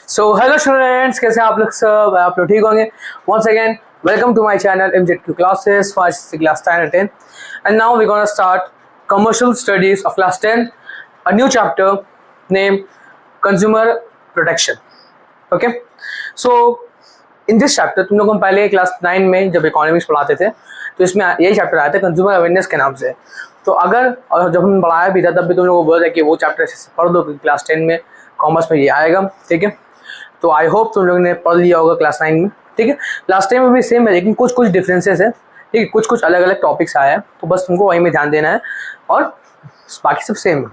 So hello students, कैसे आप लोग सब? आप लोग ठीक होंगे? Once again welcome to my channel MZQ classes for class 10 and 10, and now we're going to start commercial studies of class 10, a new chapter named consumer protection. Okay, so in this chapter तुम लोगों को पहले class 9 में जब economics पढ़ाते थे तो इसमें यही चैप्टर आया था कंज्यूमर अवेयरनेस के नाम से। तो अगर और जब हम पढ़ाया भी था तब भी तुम लोगों को बोला था कि वो चैप्टर पढ़ दो क्योंकि क्लास 10 में कॉमर्स में ये आएगा। ठीक है, तो आई होप तुम लोगों ने पढ़ लिया होगा क्लास 9 में। ठीक है, क्लास 10 में भी सेम है लेकिन कुछ कुछ डिफरेंसेस है। ठीक है, कुछ कुछ अलग अलग टॉपिक्स आया है तो बस तुमको वही में ध्यान देना है और बाकी सब सेम है।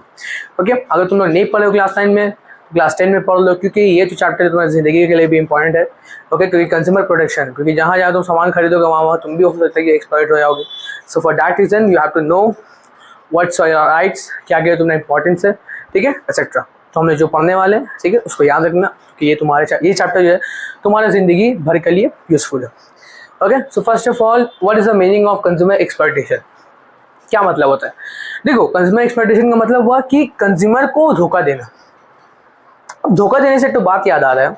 ओके, अगर तुम लोग नहीं पढ़े हो क्लास 9 में क्लास 10 में पढ़ लो क्योंकि ये जो चैप्टर है तुम्हारी ज़िंदगी के लिए भी इंपॉर्टेंट है। ओके, क्योंकि कंज्यूमर प्रोटेक्शन, क्योंकि जहाँ जहाँ तुम सामान खरीदोगे वहाँ तुम भी हो सकता है कि एक्सप्लॉइट हो जाओगे। So for that reason you have to know what's your rights, क्या क्या तुम्हारा इंपॉर्टेंस है। ठीक है, एक्सेट्रा। तो हमने जो पढ़ने वाले हैं, ठीक है, उसको याद रखना कि ये चैप्टर जो है तुम्हारी ज़िंदगी भर के लिए यूजफुल है। Okay, so first of all what is the meaning of consumer exploitation? क्या मतलब होता है? देखो, कंज्यूमर एक्सप्लॉइटेशन का मतलब हुआ कि कंज्यूमर को धोखा देना। अब धोखा देने से तो बात याद आ रहा है,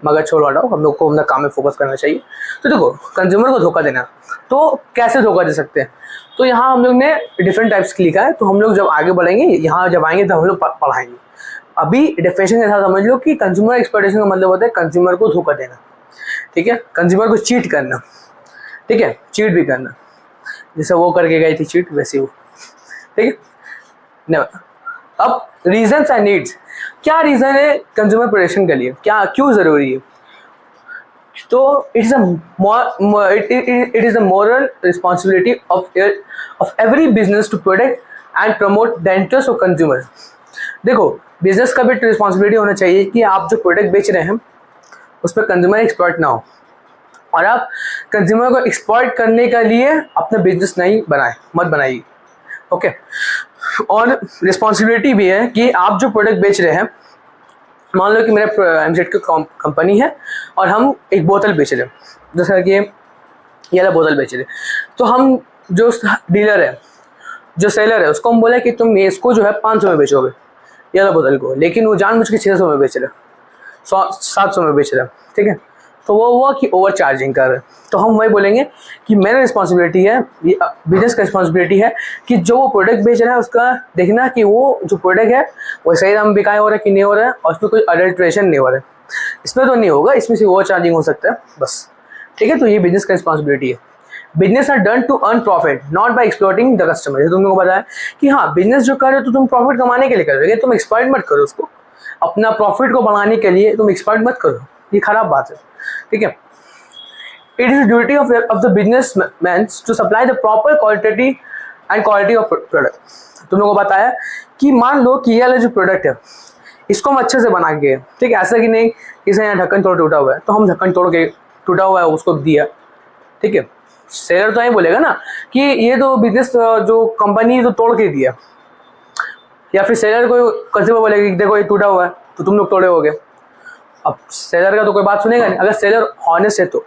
मगर छोड़ हटाओ, हम लोग को अपना काम में फोकस करना चाहिए। तो देखो, कंज्यूमर को धोखा देना, तो कैसे धोखा दे सकते हैं? तो यहाँ हम लोग ने डिफरेंट टाइप्स की लिखा है, तो हम लोग जब आगे बढ़ेंगे यहाँ जब आएंगे तो हम लोग पढ़ाएंगे। अभी डेफिनेशन के साथ समझ लो कि कंज्यूमर एक्सप्लॉइटेशन का मतलब होता है कंज्यूमर को धोखा देना। ठीक है, कंज्यूमर को चीट करना। ठीक है, चीट भी करना, जैसे वो करके गई थी चीट वैसे वो। ठीक है, अब रीजंस एंड नीड्स, क्या रीजन है कंज्यूमर प्रोटेक्शन के लिए, क्या क्यों जरूरी है? तो it is the moral responsibility of every business to protect and promote the interest of consumer. देखो, बिजनेस का भी रिस्पॉन्सिबिलिटी होना चाहिए कि आप जो प्रोडक्ट बेच रहे हैं उस पर कंज्यूमर एक्सप्लॉइट ना हो और आप कंज्यूमर को एक्सप्लॉइट करने के लिए अपना बिजनेस नहीं मत बनाइए। ओके, और रिस्पॉन्सिबिलिटी भी है कि आप जो प्रोडक्ट बेच रहे हैं, मान लो कि मेरा MZQ कंपनी है और हम एक बोतल बेच रहे हैं, जैसा कि ये वाला बोतल बेच रहे हैं, तो हम जो डीलर है, जो सेलर है, उसको हम बोले कि तुम इसको जो है 500 में बेचोगे ये वाला बोतल को, लेकिन वो जानबूझ के 600 में बेच रहे हैं, 700 में बेच रहे हैं। ठीक है, तो वो हुआ कि ओवर चार्जिंग कर रहे हैं। तो हम वही बोलेंगे कि मेरा रिस्पॉन्सिबिलिटी है, बिजनेस का रिस्पॉन्सिबिलिटी है कि जो वो प्रोडक्ट बेच रहा है उसका देखना कि वो जो प्रोडक्ट है वो सही दाम बिकाए हो रहा है कि नहीं हो रहा है और उसमें कोई अडल्ट्रेशन नहीं हो रहा है। इसमें तो नहीं होगा, इसमें से ओवर चार्जिंग हो सकता है बस। ठीक है, तो ये बिजनेस का रिस्पॉन्सिबिलिटी है। Business are done to earn profit not by exploiting the customer. जैसे तुमको पता है कि हाँ, बिजनेस जो कर रहे हो तो तुम प्रॉफिट कमाने के लिए कर रहे हो, तुम एक्सप्लॉइट मत करो उसको। अपना प्रॉफिट को बढ़ाने के लिए तुम एक्सप्लॉइट मत करो, ये खराब बात है। ठीक है, it is duty of the businessman to supply the proper quality of product. तुम लोगों को बताया कि मान लो कि ये वाला जो प्रोडक्ट है इसको हम अच्छे से बना के, ठीक है, ऐसा कि नहीं किसी यहाँ ढक्कन तोड़ टूटा हुआ है तो हम ढक्कन तोड़ के टूटा हुआ है उसको दिया। ठीक है, सेलर तो ये बोलेगा ना कि ये तो बिजनेस जो कंपनी तो तोड़ के दिया, या फिर सेलर को कंज्यूमर बोलेगा कि देखो ये टूटा हुआ है तो तुम लोग तोड़े होगे। अब सेलर का तो कोई बात सुनेगा नहीं, अगर सेलर हॉनेस्ट है तो।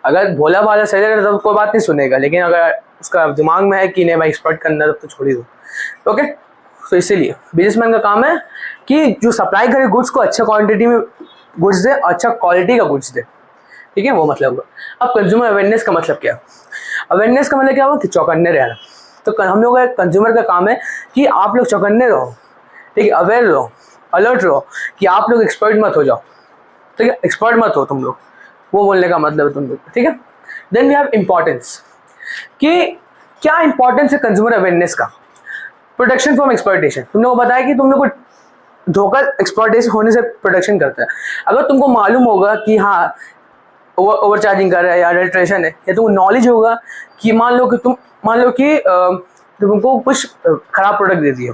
अगर भोला भाला सेलर है तो कोई बात नहीं सुनेगा, लेकिन अगर उसका दिमाग में है कि नहीं मैं एक्सप्लॉइट करना है तो छोड़ ही दो। ओके, तो इसीलिए बिजनेसमैन का काम है कि जो सप्लाई करे गुड्स को अच्छा क्वांटिटी में गुड्स दे, अच्छा क्वालिटी का गुड्स दे। ठीक है, वो मतलब हुआ। अब कंज्यूमर अवेयरनेस का मतलब क्या? अवेयरनेस का मतलब क्या हुआ कि चौकन्ने रहना। तो हम लोग का कंज्यूमर का काम है कि आप लोग चौकन्ने रहो, ठीक है, अवेयर रहो, अलर्ट रहो कि आप लोग एक्सपर्ट मत हो जाओ। ठीक है, एक्सपर्ट मत हो तुम लोग, वो बोलने का मतलब है तुम लोग। ठीक है, देन वी हैव इम्पोर्टेंस कि क्या इंपॉर्टेंस है कंज्यूमर अवेयरनेस का? Protection from exploitation. तुम लोगों को बताया कि तुम लोग को धोखा एक्सप्लॉइटेशन होने से प्रोटेक्शन करता है। अगर तुमको मालूम होगा कि हाँ ओवर चार्जिंग कर रहा है या अडल्ट्रेशन है, या तुमको नॉलेज होगा कि मान लो कि तुमको कुछ खराब प्रोडक्ट दे दिया,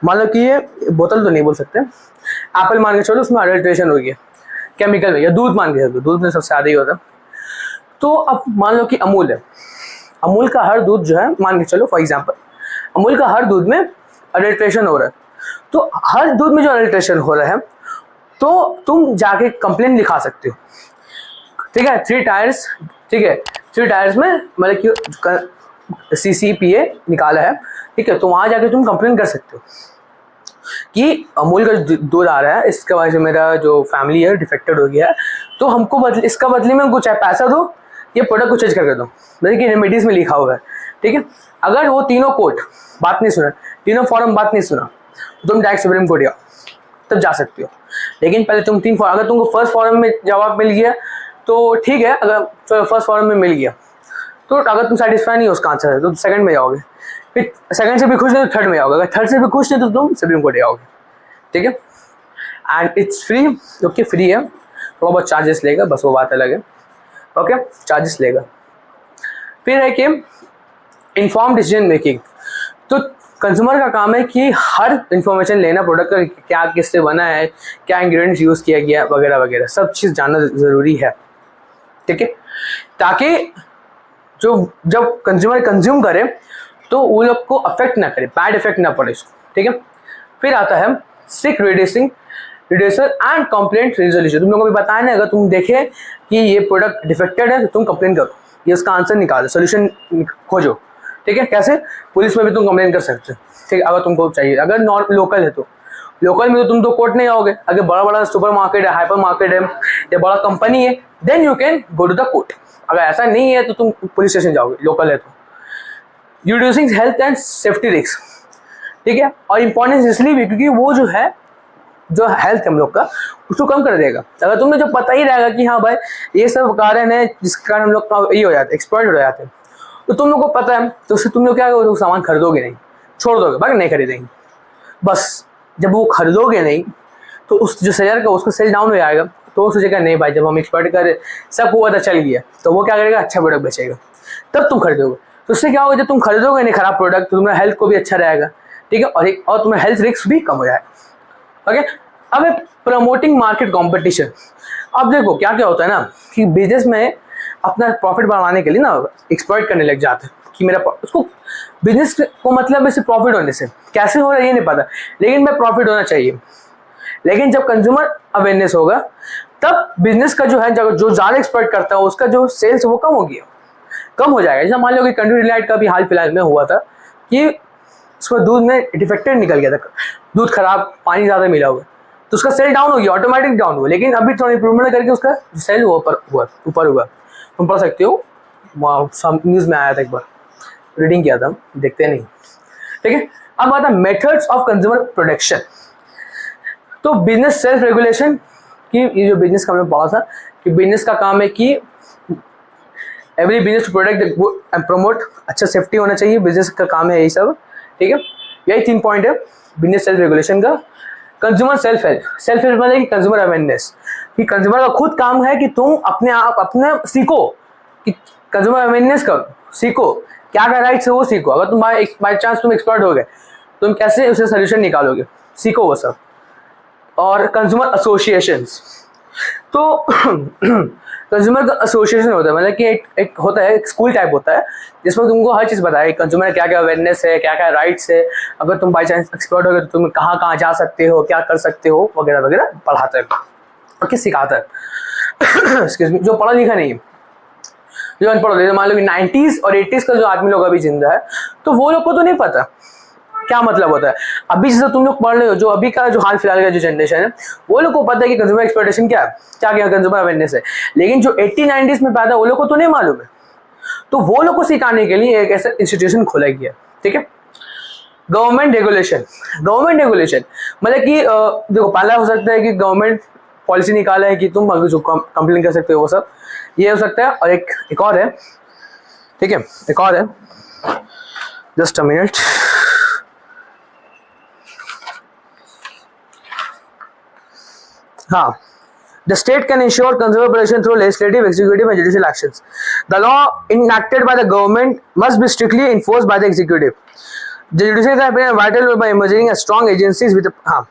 मान लो कि ये बोतल तो नहीं बोल सकते, एप्पल मान के चलो उसमें अडल्ट्रेशन हो गया केमिकल में, या दूध मान के चलो, दूध में सबसे ज़्यादा ही होता है। तो अब मान लो कि अमूल है, अमूल का हर दूध जो है, मान के चलो फॉर एग्जाम्पल अमूल का हर दूध में अडल्ट्रेशन हो रहा है, तो हर दूध में जो अडल्ट्रेशन हो रहा है तो तुम जाके कंप्लेन लिखा सकते हो। ठीक है, 3 टायर्स, ठीक है, 3 टायर्स में मतलब कि CCPA निकाला है, ठीक है, तो वहाँ जाके तुम कंप्लेन कर सकते हो। कि अमूल का दूध आ रहा है, इसके वजह से मेरा जो फैमिली है डिफेक्टेड हो गया है, तो हमको इसका बदले में कुछ पैसा दो, ये प्रोडक्ट को चेंज करके दो, मतलब कि रेमेडीज में लिखा हुआ है। ठीक है, अगर वो तीनों कोर्ट बात नहीं सुना, तीनों फॉरम बात नहीं सुना, तो तुम डायरेक्ट सुप्रीम कोर्ट जाओ, तब जा सकते हो। लेकिन पहले तुम अगर तुमको फर्स्ट फॉरम में जवाब मिल गया तो ठीक है, अगर फर्स्ट फॉरम में मिल गया तो अगर तुम सेटिस्फाई नहीं हो उसका आंसर है तो सेकंड में जाओगे, फिर सेकंड से भी खुश नहीं तो थर्ड में जाओगे, अगर थर्ड से भी खुश नहीं तो तुम सुप्रीम कोर्ट जाओगे। ठीक है, and it's free, okay free है, थोड़ा बहुत चार्जेस लेगा बस, वो बात अलग है। ओके, चार्जेस लेगा। फिर है कि इन्फॉर्म डिसीजन मेकिंग, तो कंज्यूमर का काम है कि हर इंफॉर्मेशन लेना, प्रोडक्ट का क्या किससे बना है, क्या इंग्रेडिएंट्स यूज़ किया गया वगैरह वगैरह, सब चीज़ जानना ज़रूरी है। ठीक है, ताकि जो जब कंज्यूमर कंज्यूम करे तो वो लोग को अफेक्ट ना करे, बैड इफेक्ट ना पड़े इसको। ठीक है, फिर आता है सिक रिड्यूसर एंड कंप्लेंट रिजोल्यूशन। तुम लोगों को भी बताया ना, अगर तुम देखे कि ये प्रोडक्ट डिफेक्टेड है तो तुम कंप्लेन करो, ये उसका आंसर निकालो, सोल्यूशन खोजो। ठीक है, कैसे? पुलिस में भी तुम कंप्लेन कर सकते हो। ठीक है, अगर तुमको चाहिए, अगर नॉन लोकल है तो लोकल में तो तुम तो कोर्ट नहीं आओगे, अगर बड़ा बड़ा सुपर मार्केट है, हाइपर मार्केट है या बड़ा कंपनी है, then you can go to the court. अगर ऐसा नहीं है तो तुम पुलिस स्टेशन जाओगे, लोकल है तो। Reducing health and safety risk, ठीक है, और इंपॉर्टेंस इसलिए भी क्योंकि वो जो है, जो हेल्थ है हम लोग का, उसको कम कर देगा। अगर तुम्हें जो पता ही रहेगा कि हाँ भाई ये सब कारण है जिसके कारण हम लोग का ये हो जाते हैं, एक्सपर्ट हो जाते हैं, तो तुम लोग को पता है तो उससे तुम लोग क्या करोगे, सामान खरीदोगे नहीं, छोड़ दोगे, बाकी नहीं खरीदेंगे। बस जब वो खरीदोगे नहीं तो उस जो सेलर का उसका सेल डाउन हो जाएगा, तो वो सोचेगा नहीं भाई, जब हम एक्सपर्ट कर सबको पता चल गया, तो वो क्या करेगा, अच्छा प्रोडक्ट बेचेगा, तब तुम खरीदोगे। तो उससे क्या होगा, जब तुम खरीदोगे नहीं खराब प्रोडक्ट, तो तुम्हारा हेल्थ को भी अच्छा रहेगा। ठीक है, और तुम्हारा हेल्थ रिस्क भी कम हो जाएगा। ओके, अब है प्रमोटिंग मार्केट कॉम्पिटिशन। अब देखो क्या क्या होता है ना कि बिजनेस में अपना प्रॉफिट बढ़ाने के लिए ना एक्सप्लॉइट करने लग जाते हैं कि मेरा उसको बिजनेस को मतलब इससे प्रॉफिट होने से, कैसे हो रहा है ये नहीं पता, लेकिन मैं प्रॉफिट होना चाहिए। लेकिन जब कंज्यूमर अवेयरनेस होगा तब बिजनेस का जो है, जो ज़्यादा एक्सप्लॉइट करता है उसका जो सेल्स वो कम हो जाएगा। जैसे मान लो कि कंट्री डिलाइट का भी हाल फिलहाल में हुआ था कि उसको दूध में डिफेक्टेड निकल गया था, दूध खराब, पानी ज़्यादा मिला हुआ, तो उसका सेल डाउन हो गया, ऑटोमेटिक डाउन हुआ। लेकिन अभी थोड़ा इंप्रूवमेंट करके उसका सेल ऊपर हुआ। तुम पढ़ सकते हो, न्यूज़ में आया था, एक बार रीडिंग किया था, देखते नहीं। ठीक है, अब आता है मेथड्स ऑफ कंज्यूमर प्रोटेक्शन। तो बिजनेस सेल्फ रेगुलेशन की, ये जो बिजनेस का हमने पढ़ा था कि बिजनेस का काम है कि every business to protect and promote, अच्छा सेफ्टी होना चाहिए, बिजनेस का काम है यही सब। ठीक है, यही 3 पॉइंट है बिजनेस सेल्फ रेगुलेशन का। कंज्यूमर सेल्फ हेल्प मतलब कि कंज्यूमर अवेयरनेस, कि कंज्यूमर का खुद काम है कि तुम अपने सीखो, कि कंज्यूमर अवेयरनेस करो, सीखो क्या क्या राइट्स है वो सीखो। अगर तुम बाई चांस तुम एक्सपर्ट हो गए, तुम कैसे उसे सोल्यूशन निकालोगे, सीखो वो सब। और कंज्यूमर एसोसिएशंस, तो कंज्यूमर का एसोसिएशन होता है, मतलब कि एक होता है, एक स्कूल टाइप होता है जिसमें तुमको हर चीज़ बताए, कंज्यूमर क्या क्या अवेयरनेस है, क्या क्या राइट्स है, अगर तुम बाई चांस एक्सपर्ट हो गए तो तुम कहाँ कहाँ जा सकते हो, क्या कर सकते हो वगैरह वगैरह पढ़ाता है और किस सिखाता है। एक्सक्यूज मी, जो पढ़ा लिखा नहीं है, जो अनपढ़ होते हैं, मान लो कि 90s और 80s का जो आदमी लोग अभी जिंदा है, तो वो लोग को तो नहीं पता क्या मतलब होता है। अभी जैसे तुम लोग पढ़ रहे हो, जो अभी का जो हाल फिलहाल का जो जनरेशन है, वो लोग को पता है कि कंज्यूमर एक्सप्लॉयटेशन क्या है, क्या क्या कंज्यूमर अवेयरनेस है। लेकिन जो 80-90s में पैदा, वो लोग को तो नहीं मालूम है, तो वो लोग को सिखाने के लिए एक ऐसा इंस्टीट्यूशन खोला गया। ठीक है, गवर्नमेंट रेगुलेशन मतलब कि देखो, पहला हो सकता है कि गवर्नमेंट पॉलिसी निकाला है कि तुम अगर जो कंप्लेन कर सकते हो वो सब, ये हो सकता है। और एक और है, ठीक है, एक और है, जस्ट अ मिनट, हाँ, the state can ensure consumer protection through legislative, executive and judicial actions. The law enacted by the government must be strictly enforced by the executive. The judicial can play a vital role by emerging as strong agencies with, हाँ,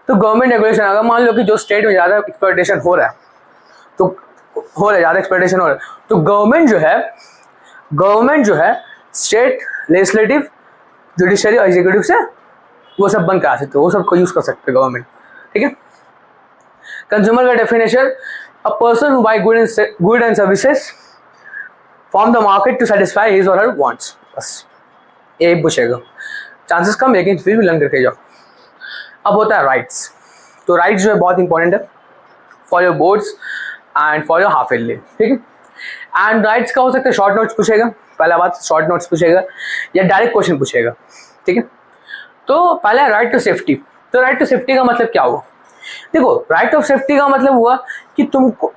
तो government regulation, अगर मान लो कि जो state में ज़्यादा exploitation हो रहा है, तो ज़्यादा एक्सप्लॉयटेशन हो रहा है, तो गवर्नमेंट जो है स्टेट लेजिस्लेटिव, जुडिशरी और एग्जीक्यूटिव से वो सब बंद करा सकते हो, वो सब को यूज़ कर सकते हैं गवर्नमेंट। ठीक है, कंज्यूमर का definition, a person who buy good and services from the market to satisfy his or her wants, बस यही पूछेगा। चांसेस कम, लेकिन फिर भी लंग करके जाओ। अब होता है राइट्स। तो राइट्स जो है बहुत इंपॉर्टेंट है for your boards and for your half yearly, ठीक है। एंड राइट्स का हो सकता है शॉर्ट नोट्स पूछेगा, पहला बात शॉर्ट नोट्स पूछेगा या डायरेक्ट क्वेश्चन पूछेगा, ठीक है। तो पहला राइट टू सेफ्टी। तो राइट टू सेफ्टी का मतलब क्या हुआ? देखो, राइट ऑफ सेफ्टी का मतलब हुआ कि तुमको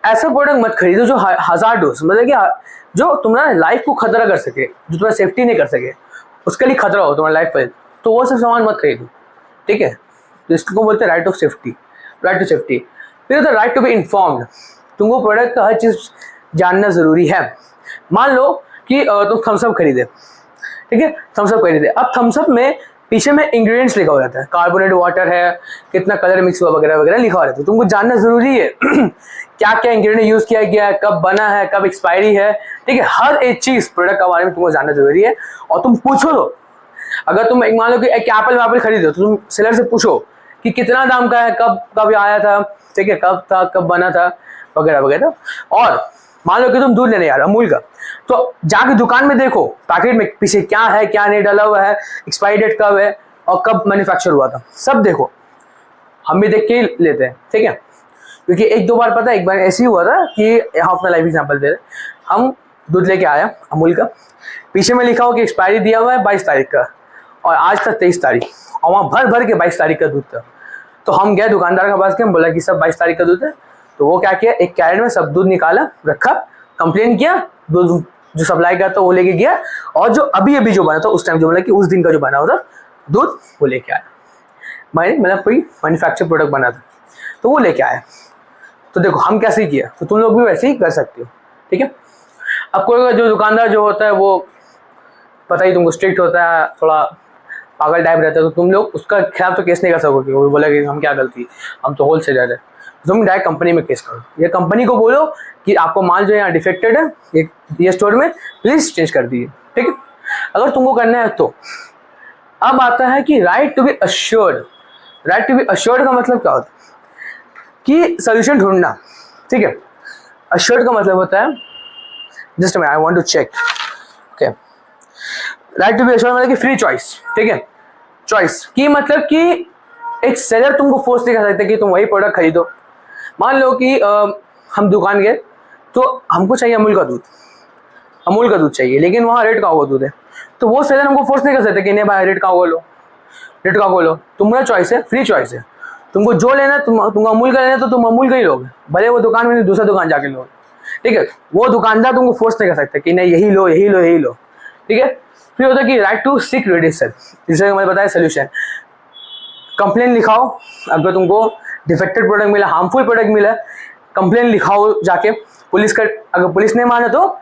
ऐसा प्रोडक्ट मत खरीदो जो हजार्डस, मतलब कि जो तुम्हारा लाइफ को खतरा कर सके, जो तुम्हारा सेफ्टी नहीं कर सके, उसके लिए खतरा हो तुम्हारी लाइफ पर, तो वो सब सामान मत खरीदो, ठीक है। तो इसको बोलते हैं right of safety, right to safety. फिर होता है राइट टू बी इन्फॉर्म्ड। तुमको प्रोडक्ट का हर चीज़ जानना ज़रूरी है। मान लो कि तुम थम्सअप खरीदे, ठीक है, थम्सअप खरीदे। अब थम्सअप में पीछे में इंग्रेडिएंट्स लिखा हो जाता है, कार्बोनेट वाटर है, कितना कलर मिक्स हुआ वगैरह वगैरह लिखा हो रहता है। तुमको जानना ज़रूरी है क्या क्या इंग्रेडिएंट यूज़ किया गया है, कब बना है, कब एक्सपायरी है, ठीक है। हर एक चीज़ प्रोडक्ट के बारे में तुमको जानना ज़रूरी है। और तुम पूछो तो, अगर तुम मान लो कि एक एप्पल वैपल खरीदो तो तुम सेलर से पूछो कि कितना दाम का है, कब कब आया था, ठीक है, कब था, कब बना था, वगैरह वगैरह। और मान लो कि तुम दूध लेने यार अमूल का, तो जाके दुकान में देखो पैकेट में पीछे क्या है, क्या नहीं डाला हुआ है, एक्सपायरी डेट कब है और कब मैन्युफैक्चर हुआ था, सब देखो। हम भी देख के ही लेते हैं, ठीक है। क्योंकि एक दो बार पता है, एक बार ऐसे ही हुआ था कि यहाँ अपना लाइव एग्जाम्पल दे रहे, हम दूध लेके आया अमूल का, पीछे में लिखा हो कि एक्सपायरी दिया हुआ है 22 तारीख का और आज तक 23 तारीख, और वहाँ भर भर के 22 तारीख का दूध था। तो हम गए दुकानदार के पास के, हम बोला कि सब 22 तारीख का दूध है। तो वो क्या किया, एक कैरेट में सब दूध निकाला, रखा, कंप्लेन किया, दूध जो सप्लाई का था वो लेके गया, और जो अभी अभी जो बना था उस टाइम, जो बोला कि उस दिन का जो बना हुआ था दूध वो लेके आया, मतलब कोई मैन्युफैक्चर प्रोडक्ट बना था तो वो लेके आया। तो देखो हम कैसे किया, तो तुम लोग भी वैसे ही कर सकते हो, ठीक है। अब कोई जो दुकानदार जो होता है वो पता ही तुमको स्ट्रिक्ट होता है, थोड़ा पागल टाइप रहता है, तो तुम लोग उसका खिलाफ तो केस नहीं कर सकोगे। वो बोला कि हम क्या गलती, हम तो होलसेलर है, तुम डायरेक्ट कंपनी में केस करो, ये कंपनी को बोलो कि आपको माल जो है यहाँ डिफेक्टेड है ये स्टोर में, प्लीज चेंज कर दीजिए, ठीक है। अगर तुमको करना है तो अब आता है कि right to be assured. Right to be assured का मतलब क्या होता है कि सोल्यूशन ढूंढना, ठीक है। अश्योर्ड का मतलब होता है, just I want to check, okay. Right to be assured मतलब कि फ्री चॉइस, ठीक है। चॉइस की मतलब कि एक सेलर तुमको फोर्स नहीं कर सकता कि तुम वही प्रोडक्ट खरीदो। मान लो कि हम दुकान गए तो हमको चाहिए अमूल का दूध, अमूल का दूध चाहिए, लेकिन वहाँ रेड काऊ का दूध है, तो वो सेलर हमको फोर्स नहीं कर सकते कि नहीं भाई रेड काऊ को लो, रेड काऊ को लो। तुम्हारा चॉइस है, फ्री चॉइस है, तुमको जो लेना तुमको अमूल का लेना तो तुम अमूल का ही लोगे, भले वो दुकान में दूसरा दुकान जाके लो, ठीक है। वो दुकानदार तुमको फोर्स नहीं कर सकता कि नहीं यही लो यही लो यही लो, ठीक है। फिर होता है कि राइट टू सीक रिड्यूसल, जिसे मैंने बताया सोल्यूशन। कंप्लेन लिखाओ, अगर तुमको डिफेक्टेड प्रोडक्ट मिला, हार्मफुल प्रोडक्ट मिला, कंप्लेन लिखाओ जाके पुलिस का, अगर पुलिस नहीं माने तो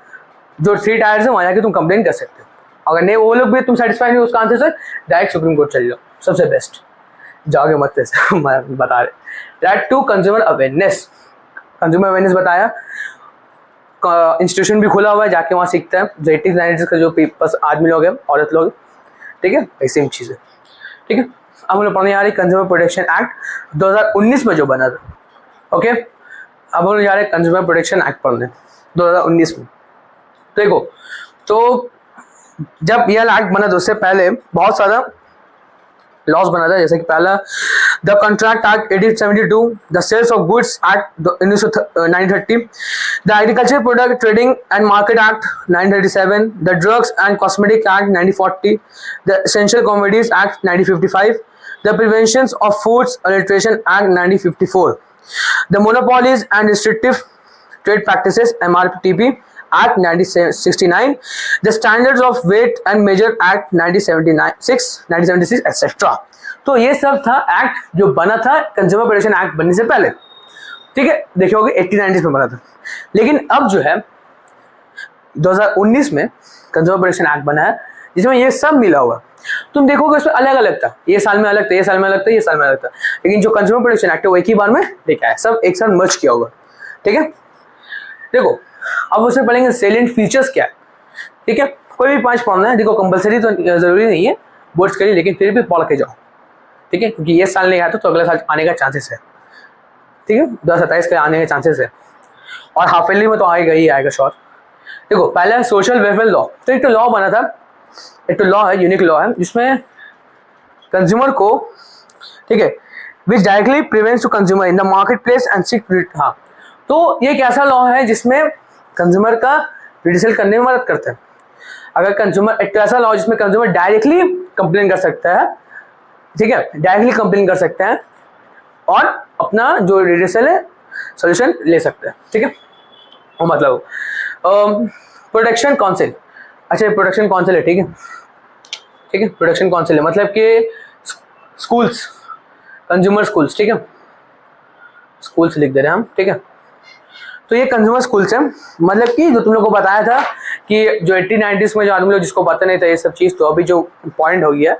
जो 3 टायर्स है वहाँ जाके तुम कंप्लेन कर सकते हो। अगर नहीं वो लोग भी तुम सेटिस्फाई नहीं उसका आंसर से, डायरेक्ट सुप्रीम कोर्ट चले जाओ, सबसे बेस्ट, जाओगे मत पैसे बता रहे। Right to consumer awareness, consumer awareness बताया, इंस्टीट्यूशन भी खुला हुआ है, जाके वहाँ सीखते हैं, जो 80s 90s का जो पीपल्स आदमी लोग हैं, औरत लोग, ठीक है, ऐसी चीज़ है, ठीक है। अब हम लोग पढ़ने जा रहे कंज्यूमर प्रोटेक्शन एक्ट 2019 में जो बना था, ओके। अब हम लोग जा रहे कंज्यूमर प्रोटेक्शन एक्ट पढ़ने 2019 में। देखो, तो जब यह एक्ट बना तो उससे पहले बहुत सारा लॉज बना था, जैसे कि पहला the contract act 1872, the sales of goods act 1930, the agriculture product trading and market act 1937, the drugs and cosmetic act 1940, the essential commodities act 1955, the prevention of foods adulteration act 1954, the monopolies and restrictive trade practices MRTP Act 1969, the Standards of Weight and Measure Act 1976, etc. तो ये सब था act जो बना था consumer protection act बनने से पहले, ठीक है। देखे होगे 80-90s में बना था, लेकिन अब जो है 2019 में कंज्यूमर प्रोटेक्शन एक्ट बना है जिसमें ये सब मिला हुआ। तुम देखोगे उसमें अलग अलग था, ये साल में अलग था, ये साल में अलग था, ये साल में अलग था, लेकिन जो कंज्यूमर प्रोटेक्शन एक्ट है वो एक ही बार में लेके आया, सब एक साथ मर्ज किया हुआ, ठीक है। देखो अब उसमें पढ़ेंगे सेलिएंट फीचर्स क्या है, ठीक है। कोई भी 5 पढ़ना है, देखो कंपलसरी तो जरूरी नहीं है बोर्ड्स के लिए, लेकिन फिर भी पढ़ के जाओ, ठीक है, क्योंकि ये साल नहीं आया तो अगले साल आने का चांसेस है, ठीक है, 2027 के आने के चांसेस है, और हाफ ईयरली में तो आएगा ही आएगा श्योर। देखो पहला सोशल वेलफेयर लॉ, तो एक तो लॉ बना था, एक तो लॉ है, यूनिक लॉ है, जिसमें कंज्यूमर को ठीक है, which directly prevents to consumer in the market place and seek. हाँ, तो ये एक ऐसा लॉ है जिसमें कंज्यूमर का रिडिसल करने में मदद करता है। अगर कंज्यूमर, एक ऐसा लॉ जिसमें कंज्यूमर डायरेक्टली कंप्लेन कर सकता है, ठीक है, डायरेक्टली कंप्लेन कर सकते हैं और अपना जो रिडिसल है सोल्यूशन ले सकते हैं, ठीक है। वो मतलब प्रोटेक्शन काउंसिल, अच्छा प्रोटेक्शन काउंसिल है, ठीक है, ठीक है, प्रोटेक्शन काउंसिल है मतलब कि स्कूल्स, कंज्यूमर स्कूल्स, ठीक है, स्कूल्स लिख दे रहे हैं हम, ठीक है। तो ये कंज्यूमर स्कूल्स है, मतलब कि जो तुम लोग को बताया था कि जो 80-90s में जो आदमी लोग जिसको पता नहीं था ये सब चीज़, तो अभी जो पॉइंट हो गया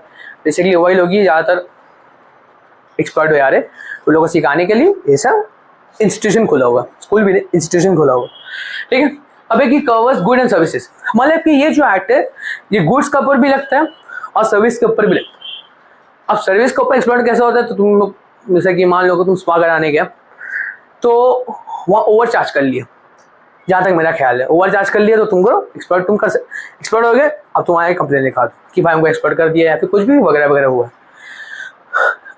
बेसिकली वही लोग ही ज़्यादातर एक्सपर्ट हो जा रहे उन लोगों को सिखाने के लिए ये सब इंस्टीट्यूशन खुला हुआ, स्कूल भी इंस्टीट्यूशन खुला हुआ, ठीक है। अब एक ही कवर्स गुड एंड सर्विसेज, मतलब कि ये जो एक्ट है ये गुड्स के ऊपर भी लगता है और सर्विस के ऊपर भी लगता है। अब सर्विस के ऊपर एक्सपर्ट कैसा होता है, तो तुम लोग जैसे कि मान लो कि तुम स्पा कराने गया तो वहाँ ओवर चार्ज कर लिया, जहाँ तक मेरा ख्याल है ओवर चार्ज कर लिया, तो तुम करो एक्सपर्ट, तुम कर एक्सपर्ट हो गए, अब तुम आए कंप्लेन लिखा दो कि भाई हमको एक्सपर्ट कर दिया या फिर कुछ भी वगैरह वगैरह हुआ।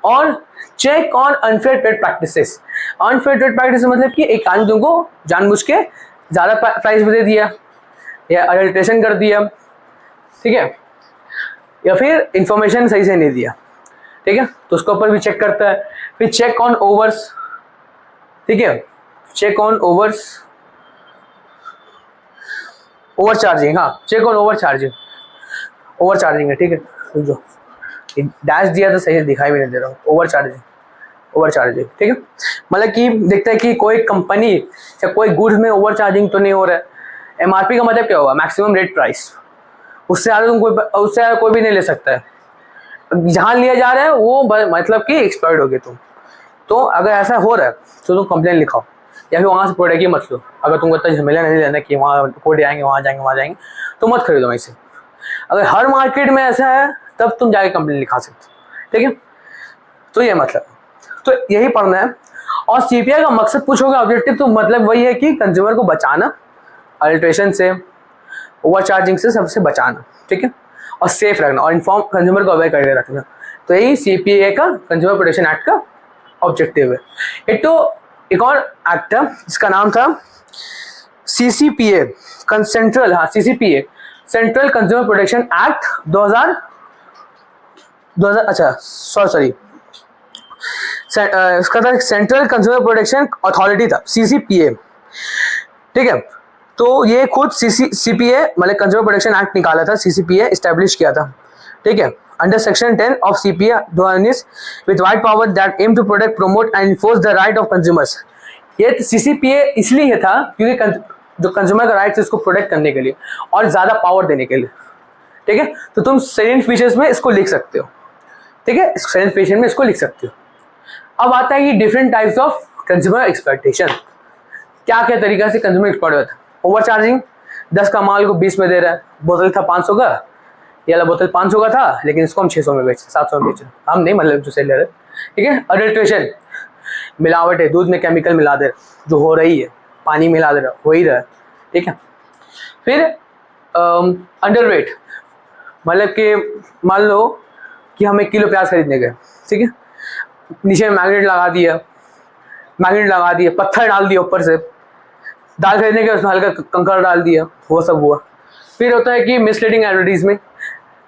और check on unfair trade practices, unfair trade practice मतलब कि एक आदमी तुमको जानबूझ के ज़्यादा प्राइस दे दिया या अडल्ट्रेशन कर दिया, ठीक है, या फिर इंफॉर्मेशन सही से नहीं दिया, ठीक है, तो उसके ऊपर भी चेक करता है। फिर चेक ऑन ओवर्स, ठीक है, चेक ऑन ओवर चार्जिंग, हाँ check on over charging, over charging है, ठीक है, जो डैश दिया तो सही दिखाई भी नहीं दे रहा हूँ, ओवर चार्जिंग, ओवर चार्जिंग, ठीक है, मतलब कि देखता है कि कोई कंपनी या कोई गुड्स में ओवर चार्जिंग तो नहीं हो रहा है। एमआरपी का मतलब क्या होगा, मैक्सिमम रेट प्राइस, उससे ज़्यादा तुम उससे ज़्यादा कोई भी नहीं ले सकता है, जहाँ लिया जा रहा है वो मतलब कि एक्सपर्ट हो गए तुम। तो अगर ऐसा हो रहा है तो तुम कंप्लेन लिखाओ या फिर वहाँ से प्रोडक्ट ही मत लो। अगर तुमको इतना झमेला नहीं लेना कि वहाँ कोड आएंगे वहाँ जाएंगे तो मत खरीदो वहीं से। अगर हर मार्केट में ऐसा है तब तुम जाके कंप्लेन लिखा सकते हो, ठीक है। तो ये मतलब, तो यही पढ़ना है। और सीपीआई का मकसद पूछोगे ऑब्जेक्टिव, तो मतलब वही है कि कंज्यूमर को बचाना, अल्ट्रेशन से, ओवर चार्जिंग से, सबसे बचाना, ठीक है, और सेफ रखना और इन्फॉर्म कंज्यूमर को अवेयर करके रखना। तो यही सीपीआई का, कंज्यूमर प्रोटेक्शन एक्ट का ऑब्जेक्टिव है। एक और एक्ट है जिसका नाम था सीसीपीए, सेंट्रल, हाँ CCPA, central consumer protection act 2000 अच्छा सॉरी इसका था सेंट्रल कंज्यूमर प्रोटेक्शन अथॉरिटी था, सीसीपीए, ठीक है। तो ये खुद सीपीए मतलब कंज्यूमर प्रोटेक्शन एक्ट निकाला था, सीसीपीए एस्टेब्लिश किया था, ठीक है, under section 10 of CPA 2019 with wide power that aim to protect, promote and enforce the right of consumers. ये सीसीपीए इसलिए था क्योंकि जो कंज्यूमर का राइट है उसको प्रोटेक्ट करने के लिए और ज़्यादा पावर देने के लिए, ठीक है। तो तुम सेलेंट फीचर्स में इसको लिख सकते हो, ठीक है, सेलेंट फीचर में इसको लिख सकते हो। अब आता है कि different types of consumer expectation, क्या क्या तरीका से कंज्यूमर एक्सपर्ट होता है। ओवर चार्जिंग, 10 का माल को 20 में दे रहा है, बोतल था 500 का, ये वाला बोतल 500 का था लेकिन इसको हम 600 में बेच, 700 में बेच रहे, हम नहीं मतलब जो सेलर है, ठीक है। अडल्ट्रेशन, मिलावट है, दूध में केमिकल मिला दे रहा, जो हो रही है, पानी मिला दे रहा, हो ही रहा है, ठीक है। फिर अंडरवेट, मतलब कि मान लो कि हम 1 किलो प्याज खरीदने गए, ठीक है, नीचे में मैग्नेट लगा दिया, पत्थर डाल दिया ऊपर से, दाल खरीदने के उसमें हल्का कंकड़ डाल दिया, वो सब हुआ। फिर होता है कि misleading advertisement,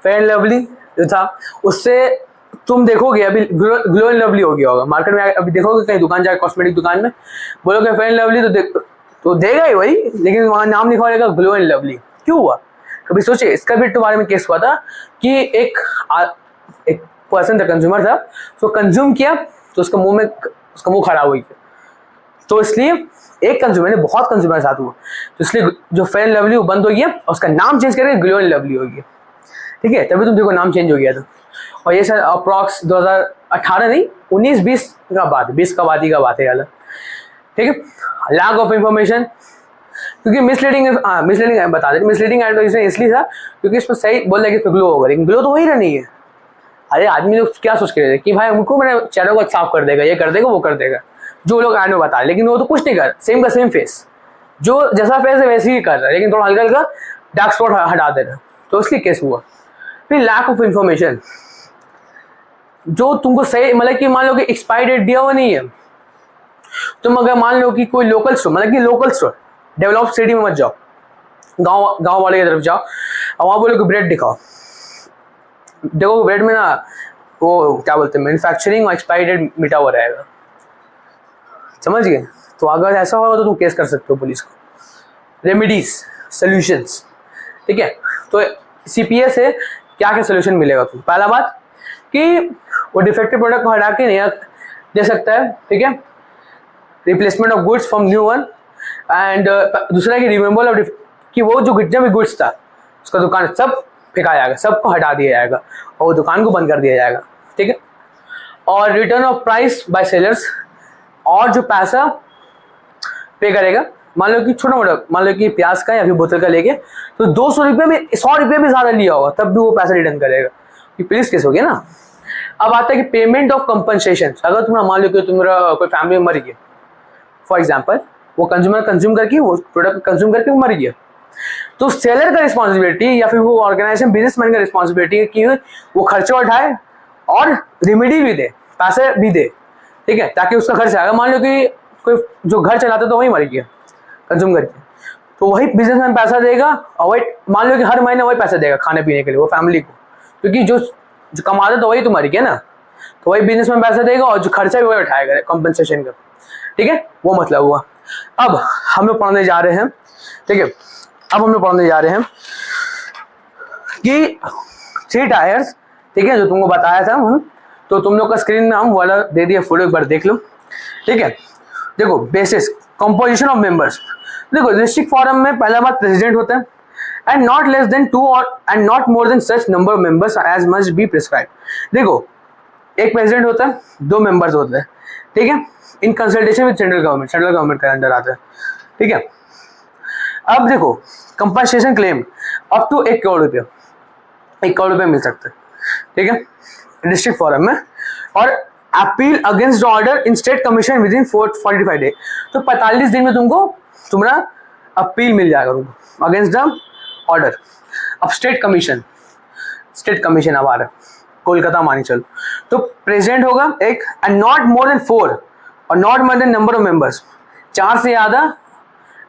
fair and lovely जो था उससे तुम देखोगे अभी ग्लो एंड लवली हो गया होगा मार्केट में, अभी देखोगे कहीं दुकान जाए, कॉस्मेटिक दुकान में बोलोगे फेयर एंड लवली तो देगा ही वही, लेकिन वहाँ नाम लिखा रहेगा ग्लो एंड लवली। क्यों हुआ, कभी सोचे? इसका भी के बारे में केस हुआ था कि एक पर्सन था, कंज्यूमर था, तो कंज्यूम किया तो उसका मुंह खराब हो गया, तो इसलिए एक कंज्यूमर ने, बहुत कंज्यूमर साथ हुआ, तो इसलिए जो फेयर एंड लवली वो बंद हो गया और उसका नाम चेंज करके ग्लो एंड लवली हो गया, ठीक है। तभी तुम देखो नाम चेंज हो गया था। और ये सर अप्रॉक्स 2018 नहीं 19-20 का बात, 20 का बात है अलग, ठीक है। लैक ऑफ इंफॉर्मेशन, क्योंकि मिसलीडिंग बता दें, मिसलीडिंग एडवर्टाइजमेंट इसलिए था क्योंकि इसमें सही बोल रहा है कि ग्लो होगा, लेकिन ग्लो तो हो ही रहा नहीं है। अरे आदमी लोग क्या सोच के रहे थे कि भाई उनको मैंने चेहरे को साफ कर देगा, ये कर देगा, वो कर देगा, जो लोग एड में बता रहे, लेकिन वो तो कुछ नहीं कर, सेम का सेम फेस, जो जैसा फेस है वैसे ही कर रहा है, लेकिन थोड़ा हल्का हल्का डार्क स्पॉट हटा दे रहा, तो इसलिए केस हुआ। फिर लैक ऑफ इंफॉर्मेशन, जो तुमको सही, मतलब कि मान लो कि एक्सपायरी डेट दिया हुआ नहीं है, तुम अगर मान लो कि कोई लोकल स्टोर, मतलब कि लोकल स्टोर, डेवलप सिटी में मत जाओ, गांव वाले की तरफ जाओ और वहाँ बोलो कि ब्रेड दिखाओ, देखो ब्रेड में ना वो क्या बोलते हैं मैन्युफैक्चरिंग और एक्सपायरी डेट मिटा हुआ रहेगा, समझ गए। तो अगर ऐसा होगा तो तुम केस कर सकते हो पुलिस को। रेमिडीज, सोल्यूशंस, ठीक है। तो सीपीए से क्या क्या सोल्यूशन मिलेगा तुम, पहला बात कि वो डिफेक्टिव प्रोडक्ट को हटा के नया दे सकता है, ठीक है, replacement of goods from new one, and दूसरा कि रिमूवल ऑफ, कि वो जो जितना भी गुड्स था उसका दुकान सब फेंका जाएगा, सबको हटा दिया जाएगा और वो दुकान को बंद कर दिया जाएगा, ठीक है। और return of price by sellers, और जो पैसा पे करेगा, मान लो कि छोटा मोटा, मान लो कि प्याज का या फिर बोतल का लेके तो 200 रुपये में 100 रुपये भी ज़्यादा लिया होगा तब भी वो पैसा रिटर्न करेगा, कि पुलिस केस हो गया ना। अब आता है कि पेमेंट ऑफ कंपनसेशन, अगर तुम्हारा मान लो कि तुम्हारा कोई फैमिली मर गया, फॉर एग्जाम्पल वो कंज्यूम करके, वो प्रोडक्ट कंज्यूम करके वो मर गया, तो सेलर का रिस्पॉन्सिबिलिटी या फिर वो ऑर्गेनाइजेशन बिजनेसमैन का रिस्पॉन्सिबिलिटी है कि वो खर्चा उठाए और रेमेडी भी दे, पैसे भी दे, ठीक है, ताकि उसका खर्च आएगा। मान लो कि कोई जो घर चलाता तो वही मर गया कंज्यूम करके, तो वही बिजनेसमैन पैसा देगा और वही मान लो कि हर महीने वही पैसा देगा खाने पीने के लिए वो फैमिली को, क्योंकि जो कमाता तो वही तो मर गया ना, तो वही बिजनेसमैन पैसा देगा और जो खर्चा भी वही उठाएगा कॉम्पनसेशन का, ठीक है, वो मतलब हुआ। अब हम लोग पढ़ने जा रहे हैं, ठीक है, अब हम लोग पढ़ने जा रहे हैं कि 3 टायर्स, ठीक है, जो तुमको बताया था तो तुम लोग का स्क्रीन में हम वाला दे दिया, फोटो एक बार देख लो, ठीक है। देखो बेसिस कंपोजिशन ऑफ मेंबर्स, देखो डिस्ट्रिक्ट फोरम में पहला बात प्रेसिडेंट होता है, एंड नॉट लेस देन 2 और and not more than such number of members as must be prescribe. देखो एक प्रेसिडेंट होता है, 2 मेंबर्स होते हैं, ठीक है, in consultation with central government के अंडर आता है, ठीक है। अब देखो compensation claim up to 1 crore रुपया, 1 करोड़ रुपये मिल सकते हैं, ठीक है, डिस्ट्रिक्ट फोरम में। और appeal against order in state commission with in 45 day, तो 45 दिन में तुमको तुम्हारा अपील मिल जाएगा तुमको अगेंस्ट द ऑर्डर। अब स्टेट कमीशन अब आ रहा है, कोलकाता मानी चलो, तो प्रेसिडेंट होगा एक, एंड नॉट मोर देन 4 और not more then number of members, 4 से ज़्यादा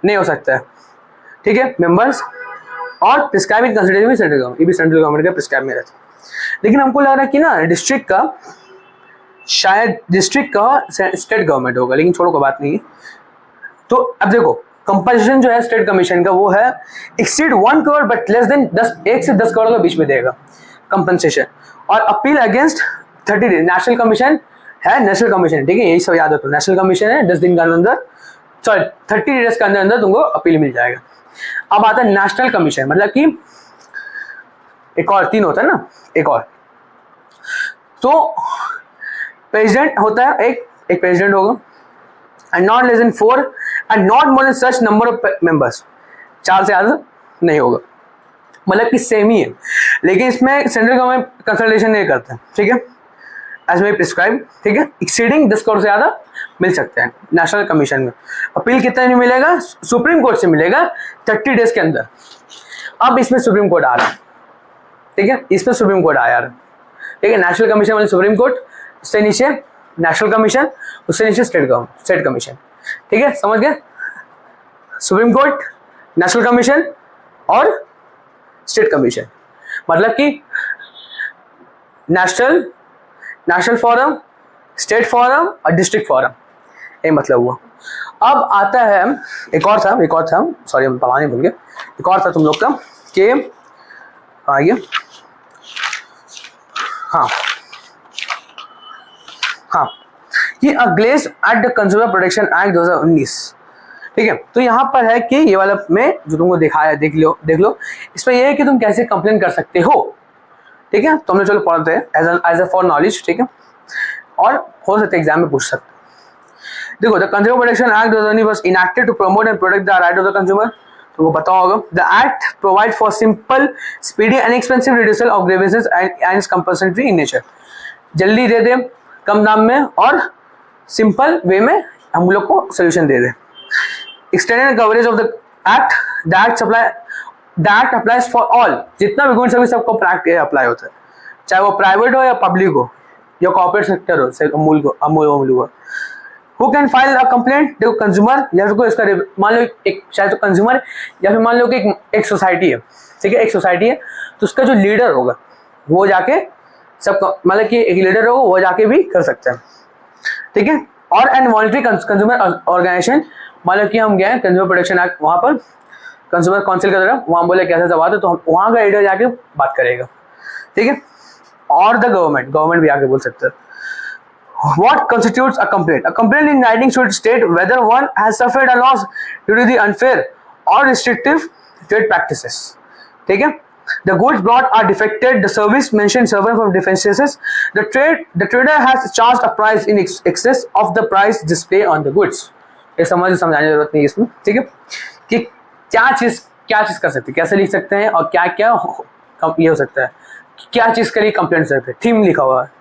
नहीं हो सकता है, ठीक है, मेंबर्स। और प्रिस्क्राइबिंग कंसिडरेशन सेंट्रल गवर्नमेंट, ये भी सेंट्रल गवर्नमेंट का प्रिस्क्राइब में रहता है। लेकिन हमको लग रहा है कि ना डिस्ट्रिक्ट का शायद डिस्ट्रिक्ट का स्टेट गवर्नमेंट होगा, लेकिन छोड़ो कोई बात नहीं। तो अब देखो कंपनसेशन जो है स्टेट कमीशन का वो है exceed 1 crore but less than 1 से 10 करोड़ के बीच में देगा कंपनसेशन। और appeal against 30 days, national commission है, नेशनल कमीशन, ठीक है, यही सब याद रखो, नेशनल कमीशन है, 10 दिन के अंदर, सॉरी 30 डेज के अंदर तुमको अपील मिल जाएगा। अब आता है नेशनल कमीशन, मतलब कि एक और 3 होता है ना, एक और, तो प्रेसिडेंट होता है एक प्रेसिडेंट होगा, and not less than 4 and not more than such number of members, 4 से ज़्यादा नहीं होगा, मतलब कि सेम ही है, लेकिन इसमें सेंट्रल गवर्नमेंट कंसल्टेशन नहीं करते हैं, ठीक है, एज मे प्रिस्क्राइब, ठीक है, एक्सीडिंग 10 करोड़ से ज़्यादा मिल सकते हैं नेशनल कमीशन में। अपील कितने में मिलेगा, सुप्रीम कोर्ट से मिलेगा 30 डेज के अंदर। अब इसमें सुप्रीम कोर्ट आ रहा है, ठीक है, इसमें सुप्रीम कोर्ट आया रहा है, ठीक है, नेशनल कमीशन वाले सुप्रीम कोर्ट, उससे नीचे नेशनल कमीशन, उससे नीचे स्टेट कमीशन, ठीक है, समझ गए, सुप्रीम कोर्ट, नेशनल कमीशन और स्टेट कमीशन, मतलब कि नेशनल फोरम, स्टेट फोरम और डिस्ट्रिक्ट फोरम, ये मतलब हुआ। अब आता है एक और था, सॉरी हम पढ़ा नहीं भूल गए, एक और था तुम लोग का कि आइए, हाँ कि against act the consumer protection act 2019, ठीक है। तो यहाँ पर है कि ये वाला में जो तुमको दिखाया, देख लो इसमें ये है कि तुम कैसे कंप्लेन कर सकते हो, ठीक है, तो हम लोग चलो पढ़ते हैं एज अ फॉर नॉलेज, ठीक है, और हो सकता है एग्जाम में पूछ सकते। देखो the consumer protection act 2019 was enacted to promote and protect the right of the consumer, तुमको पता होगा। The act provide for simple speedy and expensive redressal of grievances and is compulsory in nature, जल्दी दे दे, कम दाम में और simple way में हम लोग को solution they they. Extended coverage of the act, the act applies for all, जितना भी गुड सर्विस सबको अप्लाई होता है, चाहे वो प्राइवेट हो या पब्लिक हो, या कॉर्पोरेट सेक्टर हो, से अमूल को, who can file a complaint? देखो कंज्यूमर या फिर कोई इसका मान लो एक शायद तो कंज्यूमर या फिर मान लो कि एक सोसाइटी है, ठीक है, एक सोसाइटी है तो उसका जो लीडर होगा वो जाके सब मतलब कि एक लीडर होगा वो जाके भी कर सकता है, ठीक है। और एंड वॉलंटरी कंज्यूमर ऑर्गेनाइजेशन, मान लो कि हम गए कंज्यूमर प्रोटेक्शन एक्ट वहाँ पर कंज्यूमर काउंसिल की तरफ, वहाँ बोले कैसे सब बात है तो हम वहाँ का लीडर जाके बात करेगा, ठीक है। और द गवर्नमेंट भी आके बोल सकते हैं। What constitutes a complaint? A complaint in writing should state whether one has suffered a loss due to the unfair or restrictive trade practices. ठीक है? The goods brought are defected. The service mentioned suffer from deficiencies. The trader has charged a price in excess of the price displayed on the goods. ये समझाने की जरूरत नहीं है इसमें, ठीक है? कि क्या चीज कर सकते हैं, कैसे लिख सकते हैं और क्या क्या ये हो सकता है, क्या चीज के लिए कंप्लेंट कर सकते हैं, थीम लिखा हुआ है,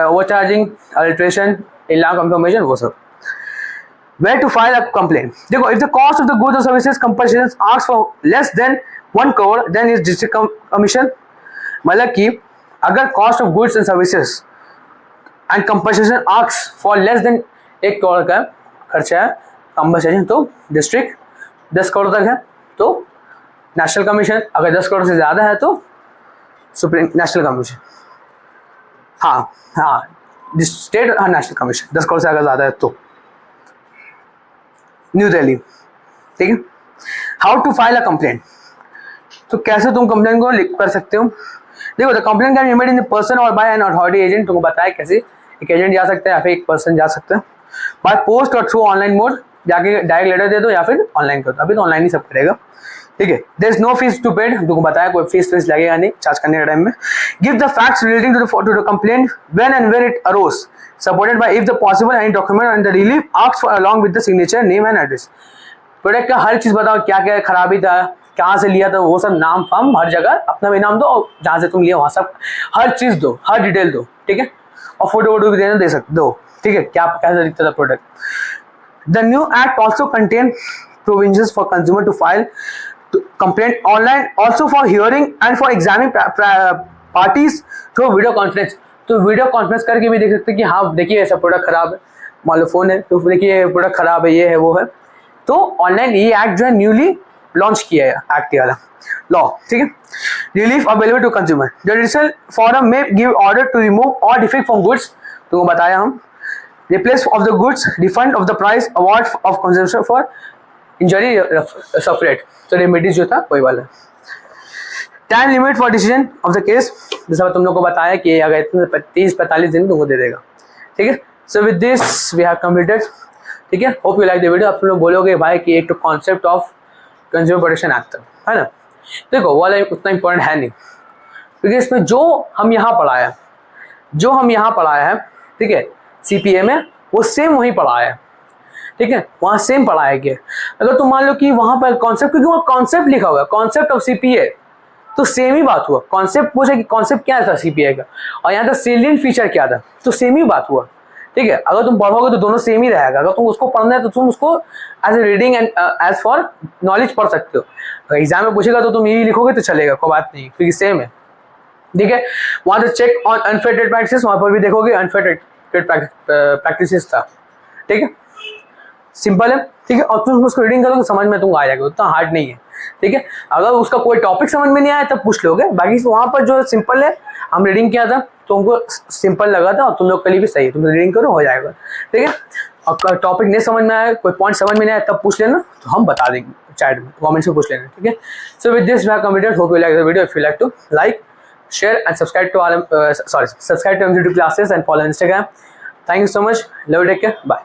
over charging, adulteration, lack information, वो सब। Where to file a complaint? देखो, if the cost of the goods or services compensation asks for less than 1 crore, then is district commission। मतलब कि अगर cost of goods and services and compensation asks for less than 1 crore का खर्चा है compensation, तो district 10 crore तक है तो नेशनल कमीशन, अगर 10 करोड़ से ज़्यादा है तो सुप्रीम नेशनल कमीशन, हाँ स्टेट, हाँ नेशनल कमीशन, 10 करोड़ से अगर ज़्यादा है तो न्यू दिल्ली, ठीक है। How to file a complaint, तो कैसे तुम कंप्लेंट को लिख कर सकते हो? देखो, the complaint can be made in person और बाय एन अथॉरिटी एजेंट। तुमको बताया कैसे, एक एजेंट जा सकता है या फिर एक पर्सन जा सकता है, बाय पोस्ट और थ्रू ऑनलाइन मोड, जाके डायरेक्ट लेटर दे दो या फिर ऑनलाइन कर दो, अभी तो ऑनलाइन ही सब करेगा, ठीक है। There is no fees to paid, तुमको बताया कोई फीस लगेगा नहीं चार्ज करने के टाइम में। Give the facts relating to the complaint when and where it arose, supported by if the possible any document and the relief asked for along with the signature, name and address. Product का हर चीज बताओ, क्या क्या खराबी था, कहाँ से लिया था, वो सब नाम फाम हर जगह अपना भी नाम दो और जहाँ से तुम लिया वहाँ सब हर चीज दो, हर डिटेल दो, ठीक है। और फोटो वोटो भी दे सकते दो, ठीक है, क्या कैसा दिखता था product. The new act also contain provisions for consumer to file complaint online, also for hearing and for examining parties through video conference। तो वीडियो कॉन्फ्रेंस करके भी देख सकते हैं कि हाँ देखिए ऐसा प्रोडक्ट खराब है, मान लो फोन है तो देखिए प्रोडक्ट खराब है, ये है वो है। तो ऑनलाइन ये एक्ट जो है न्यूली लॉन्च किया है एक्ट वाला लॉ, ठीक है। Relief available to consumer, the digital forum may give order to remove all defect from goods, तुमको बताया हम। Replace of the goods, refund of the price, award of consumer for injury suffered, तो remedies जो था वही वाला। Time limit for decision of the case, जैसा तुम लोग को बताया कि अगर 30-45 दिन तुमको दे देगा, ठीक है। So with this we have completed, ठीक है। Hope you like the video. आप लोग बोलोगे भाई कि एक तो concept of consumer protection act है ना, देखो वो वाला उतना इंपॉर्टेंट है नहीं, क्योंकि इसमें जो हम यहाँ पढ़ाया है, ठीक है, CPA में वो सेम वही पढ़ाया है, ठीक है, वहाँ सेम पढ़ाया गया। अगर तुम मान लो कि वहाँ पर कॉन्सेप्ट, क्योंकि वहाँ कॉन्सेप्ट लिखा हुआ है, कॉन्सेप्ट ऑफ CPA, तो सेम ही बात हुआ। कॉन्सेप्ट पूछे कि कॉन्सेप्ट क्या था CPA का और यहाँ का सेलिएंट फीचर क्या था, तो सेम ही बात हुआ, ठीक है। अगर तुम पढ़ोगे तो दोनों सेम ही रहेगा। अगर तुम उसको पढ़ना है तो तुम उसको as a reading and as for knowledge पढ़ सकते हो। अगर एग्जाम में पूछेगा तो तुम यही लिखोगे तो चलेगा, कोई बात नहीं, क्योंकि सेम है, ठीक है। वहाँ तो check on unfair trade practices, वहाँ पर भी देखोगे अनफेयर ट्रेड प्रैक्टिसेस था, ठीक है, सिंपल है, ठीक है। और तुम उसको रीडिंग करोगे तो समझ में तुमको आ जाएगा, उतना हार्ड नहीं है, ठीक है। अगर उसका कोई टॉपिक समझ में नहीं आया तब पूछ लोगे, बाकी वहाँ पर जो सिंपल है, हम रीडिंग किया था तो हमको सिंपल लगा था और तुम लोग के लिए भी सही है, तुम रीडिंग करो हो जाएगा, ठीक है। और टॉपिक नहीं समझ में आया, कोई पॉइंट समझ में नहीं आया तब पूछ लेना, तो हम बता देंगे चैट में, कमेंट्स में पूछ लेना, ठीक है। So with this we have completed, hope you like the video. If you like to like, share and subscribe to subscribe to MZT classes and follow Instagram. Thank you so much. Love you. Take care. Bye.